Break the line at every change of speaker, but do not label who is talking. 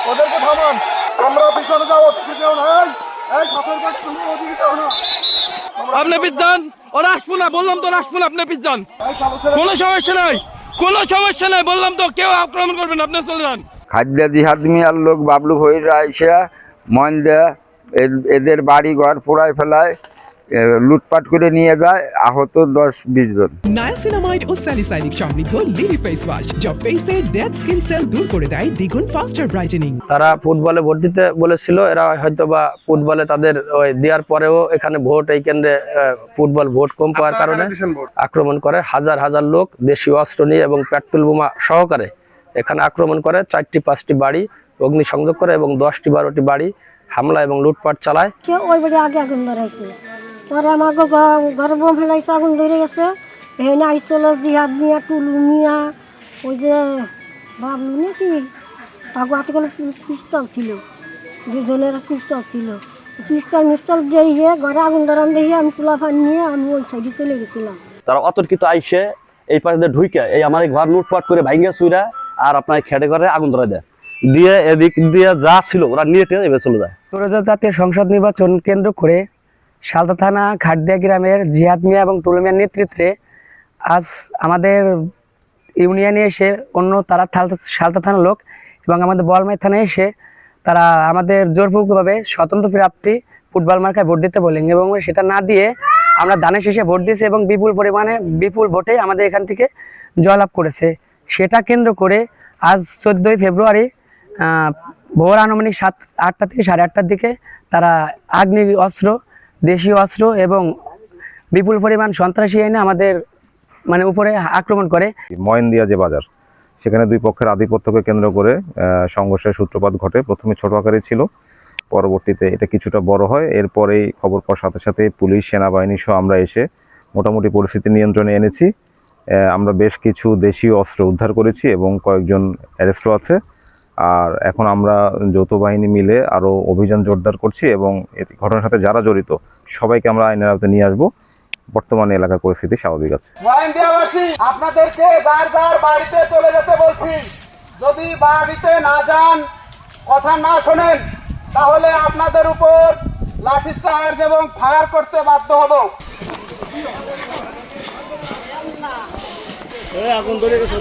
ওদেরকে থামান। আমরা পিছনে যাও, ওদিকে যাও না। এই সাপের গাছ তুমি ওদিকে যাও না।
আপনি পিছন, ওরা আসবো না, বললাম তো আসবো না, আপনি পিছন। কোনো সমস্যা নাই, কোনো সমস্যা নাই, বললাম তো কেউ আক্রমণ করবেন, আপনি চলে যান।
খাদ্য জিহাদ মিয়ার লোক বাবলু ভৈরা আইসা ময়ন্দা এদের বাড়ি ঘর পোড়ায় ফেলায়, লুটপাট করে নিয়ে যায়, আহত 10-20 জন।
নায়াসিনামাইড ও স্যালিসাইলিক সমৃদ্ধ লিলি ফেস ওয়াশ যা ফেসের ডেড স্কিন সেল দূর করে দেয় দ্বিগুণ ফাস্টার ব্রাইটেনিং।
তারা ফুটবলে ভোট দিতে বলেছিল, এরা হয়তো বা ফুটবলে তাদের দেওয়ার পরেও এখানে ভোট, এই কেন্দ্রে ফুটবল ভোট কম পাওয়ার কারণে আক্রমণ করে। হাজার হাজার লোক দেশীয় অস্ত্র নিয়ে এবং পেট্রোল বোমা সহকারে এখানে আক্রমণ করে। 4টি-5টি বাড়ি অগ্নিসংযোগ করে এবং 10টি-12টি বাড়ি হামলা এবং লুটপাট চালায়।
ওই বাড়ি আগে আগুন ধরাইছে, পরে আমাকে ঘরে বোম ফেলাইছে, আগুন ধরে গেছে। এখানে আইসল জিহাদ মিয়া, টুলু মিয়া, ওই যে বাবলু নাকি, তাকে হাতে কোনো পিস্তল ছিল, দুজনের পিস্তল ছিল। পিস্তল দিয়ে ঘরে আগুন ধরান দিয়ে আমি পোলাফান নিয়ে আমি ওই সাইডে চলে গেছিলাম।
তারা অতর্কিত আইসে এই পাশে ঢুইকে এই আমার ঘর লুটপাট করে ভাঙ্গা চুরা আর আপনার খেটে ঘরে আগুন ধরা দেয়, দিয়ে এদিক দিয়ে যা ছিল ওরা নিয়ে এবার চলে যায়।
জাতীয় সংসদ নির্বাচন কেন্দ্র করে সালতা থানা খাটদিয়া গ্রামের জিহাদ মিয়া এবং টুলু মিয়ার নেতৃত্বে আজ আমাদের ইউনিয়নে এসে তারা সালতা থানার লোক এবং আমাদের বলমাই থানায় এসে তারা আমাদের জোরপূর্বকভাবে স্বতন্ত্র প্রার্থী ফুটবল মার্কায় ভোট দিতে বলেন এবং সেটা না দিয়ে আমরা ধানের শীষে ভোট দিয়েছি এবং বিপুল ভোটে আমাদের এখান থেকে জয়লাভ করেছে। সেটা কেন্দ্র করে আজ 14ই ফেব্রুয়ারি ভোর আনুমানিক 7-8টা থেকে 8:30টার দিকে তারা আগ্নেয় অস্ত্র, দেশীয় অস্ত্র এবং বিপুল পরিমাণ সন্ত্রাসী এনে আমাদের উপরে আক্রমণ করে।
ময়নদিয়া যে বাজার, সেখানে দুই পক্ষের আধিপত্যকে কেন্দ্র করে সংঘর্ষের সূত্রপাত ঘটে। প্রথমে ছোট আকারে ছিল, পরবর্তীতে এটা কিছুটা বড় হয়। এরপরেই খবর পাওয়ার সাথে সাথে পুলিশ, সেনাবাহিনী সহ আমরা এসে মোটামুটি পরিস্থিতি নিয়ন্ত্রণে এনেছি। আমরা বেশ কিছু দেশীয় অস্ত্র উদ্ধার করেছি এবং কয়েকজন অ্যারেস্টও আছে। আর এখন আমরা যৌথ বাহিনী মিলে আরও অভিযান জোরদার করছি এবং এই ঘটনার সাথে যারা জড়িত সবাইকে আমরা আইনের আওতায় নিয়ে আসবো। বর্তমানে এলাকার পরিস্থিতি স্বাভাবিক আছে।
ময়নদিয়াবাসী, আপনাদেরকে যার যার বাড়িতে চলে যেতে বলছি। যদি বাড়িতে না যান, কথা না শোনেন, তাহলে আপনাদের উপর লাঠিচার্জ এবং ফায়ার করতে বাধ্য হব। আগুন ধরে গেছে।